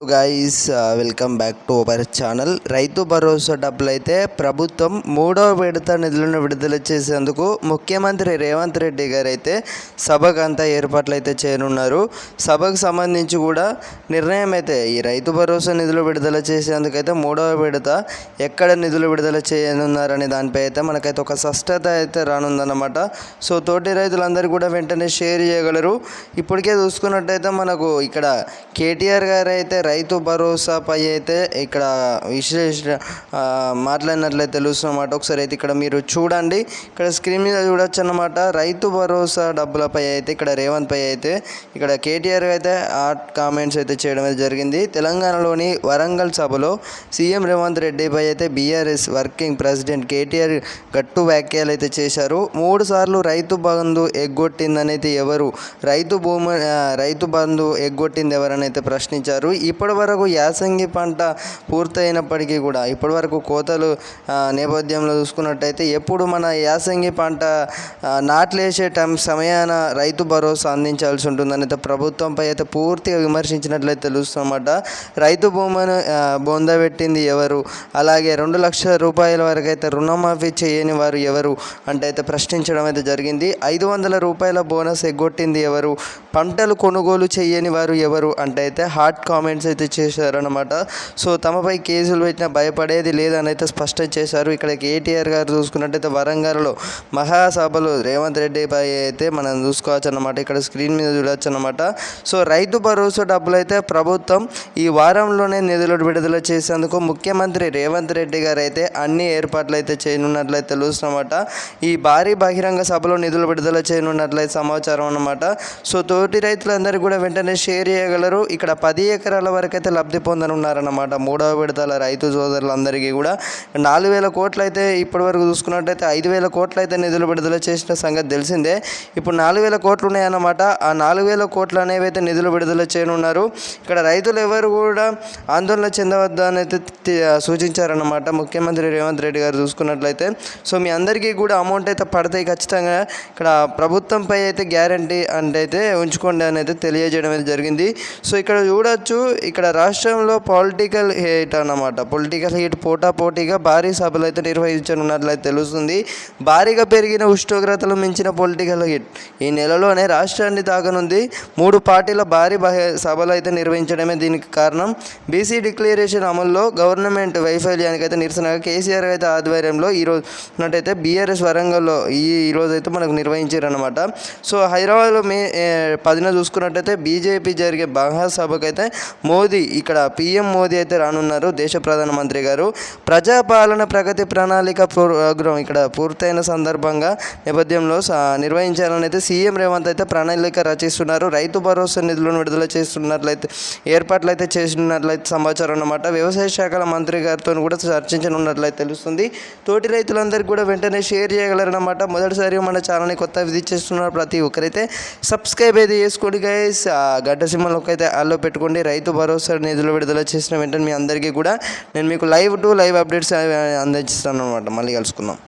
Guys welcome back to our channel. Rythu Bharosa డబ్బులు అయితే ప్రభుత్వం మూడవ విడత నిధులను విడుదల చేసేందుకు ముఖ్యమంత్రి రేవంత్ రెడ్డి గారు అయితే సభకు అంతా ఏర్పాట్లు అయితే చేయనున్నారు. సభకు సంబంధించి కూడా నిర్ణయం అయితే ఈ రైతు భరోసా నిధులు విడుదల చేసేందుకైతే మూడవ విడత ఎక్కడ నిధులు విడుదల చేయనున్నారనే దానిపై అయితే మనకైతే ఒక స్పష్టత అయితే రానుందన్నమాట. సో తోటి రైతులందరూ కూడా వెంటనే షేర్ చేయగలరు. ఇప్పటికే చూసుకున్నట్టయితే మనకు ఇక్కడ కేటీఆర్ గారు అయితే రైతు భరోసాపై అయితే ఇక్కడ విశ్లేషణ మాట్లాడినట్లయితే తెలుస్తున్నమాట. ఒకసారి అయితే ఇక్కడ మీరు చూడండి, ఇక్కడ స్క్రీన్ మీద చూడొచ్చు అన్నమాట. రైతు భరోసా డబ్బులపై అయితే ఇక్కడ రేవంత్ పై అయితే ఇక్కడ కేటీఆర్ అయితే ఆర్ట్ కామెంట్స్ అయితే చేయడం అయితే జరిగింది. తెలంగాణలోని వరంగల్ సభలో సీఎం రేవంత్ రెడ్డిపై అయితే బీఆర్ఎస్ వర్కింగ్ ప్రెసిడెంట్ కేటీఆర్ గట్టు వ్యాఖ్యలు అయితే చేశారు. 3 సార్లు రైతు బంధు ఎగ్గొట్టిందనైతే ఎవరు, రైతు బంధు ఎగ్గొట్టింది ఎవరని అయితే ప్రశ్నించారు. ఇప్పటి వరకు యాసంగి పంట పూర్తయినప్పటికీ కూడా ఇప్పటి వరకు కోతలు నేపథ్యంలో చూసుకున్నట్టయితే ఎప్పుడు మన యాసంగి పంట నాట్లేసే సమయాన రైతు భరోసా అందించాల్సి ఉంటుందని అయితే ప్రభుత్వంపై అయితే పూర్తిగా విమర్శించినట్లయితే తెలుస్తున్నమాట. రైతు భూమిని బొందబెట్టింది ఎవరు, అలాగే 2 లక్షల రూపాయల వరకు అయితే రుణమాఫీ చేయని వారు ఎవరు అంటే అయితే ప్రశ్నించడం అయితే జరిగింది. 500 రూపాయల బోనస్ ఎగ్గొట్టింది ఎవరు, పంటలు కొనుగోలు చేయని వారు ఎవరు అంటే అయితే హాట్ కామెంట్స్ అయితే చేశారన్నమాట. సో తమపై కేసులు పెట్టినా భయపడేది లేదని అయితే స్పష్టం చేశారు. ఇక్కడ కేటీఆర్ గారు చూసుకున్నట్టయితే వరంగల్లో మహాసభలో రేవంత్ రెడ్డిపై అయితే మనం చూసుకోవచ్చు అన్నమాట. ఇక్కడ స్క్రీన్ మీద చూడవచ్చు అన్నమాట. సో రైతు భరోసా డబ్బులు అయితే ప్రభుత్వం ఈ వారంలోనే నిధులు విడుదల చేసేందుకు ముఖ్యమంత్రి రేవంత్ రెడ్డి గారు అయితే అన్ని ఏర్పాట్లు అయితే చేయనున్నట్లయితే తెలుస్తున్నమాట. ఈ భారీ బహిరంగ సభలో నిధులు విడుదల చేయనున్నట్లయితే సమాచారం అన్నమాట. సో తోటి రైతులందరూ కూడా వెంటనే షేర్ చేయగలరు. ఇక్కడ 10 ఎకరాల వరకు అయితే లబ్ధి పొందనున్నారన్నమాట. మూడవ విడతల రైతు సోదరులందరికీ కూడా 4,000 కోట్లు అయితే ఇప్పటి వరకు చూసుకున్నట్టయితే 5,000 కోట్లు అయితే నిధులు విడుదల చేసిన సంగతి తెలిసిందే. ఇప్పుడు 4,000 కోట్లు ఉన్నాయన్నమాట. ఆ 4,000 కోట్లు అనేవి అయితే నిధులు విడుదల చేయనున్నారు. ఇక్కడ రైతులు ఎవరు కూడా ఆందోళన చెందవద్దని అయితే సూచించారన్నమాట ముఖ్యమంత్రి రేవంత్ రెడ్డి గారు చూసుకున్నట్లయితే. సో మీ అందరికీ కూడా అమౌంట్ అయితే పడతాయి ఖచ్చితంగా. ఇక్కడ ప్రభుత్వంపై అయితే గ్యారంటీ అంటే అయితే ఉంచుకోండి అని అయితే తెలియజేయడం అయితే జరిగింది. సో ఇక్కడ చూడొచ్చు, ఇక్కడ రాష్ట్రంలో పొలిటికల్ హీట్ పోటాపోటీగా భారీ సభలు అయితే నిర్వహించనున్నట్లయితే తెలుస్తుంది. భారీగా పెరిగిన ఉష్ణోగ్రతలు మించిన పొలిటికల్ హీట్ ఈ నెలలోనే రాష్ట్రాన్ని తాకనుంది. 3 పార్టీల భారీ సభలు అయితే నిర్వహించడమే దీనికి కారణం. బీసీ డిక్లరేషన్ అమల్లో గవర్నమెంట్ వైఫల్యానికి అయితే నిరసనగా కేసీఆర్ అయితే ఆధ్వర్యంలో ఈరోజు ఉన్నట్టయితే బీఆర్ఎస్ వరంగల్లో ఈరోజు అయితే మనకు నిర్వహించారనమాట. సో హైదరాబాద్లో మే 10న చూసుకున్నట్టయితే బీజేపీ జరిగే మహాసభకు అయితే ఇక్కడ పీఎం మోదీ అయితే రానున్నారు. దేశ ప్రధానమంత్రి గారు ప్రజాపాలన ప్రగతి ప్రణాళిక ప్రోగ్రాం ఇక్కడ పూర్తయిన సందర్భంగా నేపథ్యంలో నిర్వహించాలని అయితే సీఎం రేవంత్ అయితే ప్రణాళిక రచిస్తున్నారు. రైతు భరోసా నిధులను విడుదల చేస్తున్నట్లయితే ఏర్పాట్లు అయితే చేసినట్లయితే సమాచారం అన్నమాట. వ్యవసాయ శాఖల మంత్రి గారితో కూడా చర్చించనున్నట్లయితే తెలుస్తుంది. తోటి రైతులందరికీ కూడా వెంటనే షేర్ చేయగలరన్నమాట. మొదటిసారి మన ఛానల్ని కొత్త విజిట్ చేస్తున్నారు ప్రతి ఒక్కరైతే సబ్స్క్రైబ్ అయితే చేసుకోండి గైస్. గడ్డ సింహంలోకి అయితే ఆల్లో పెట్టుకోండి. రైతు భరోసా నిధులు విడుదల చేసిన వెంటనే మీ అందరికీ కూడా నేను మీకు లైవ్ అప్డేట్స్ అందిస్తాను అనమాట. మళ్ళీ కలుసుకుందాం.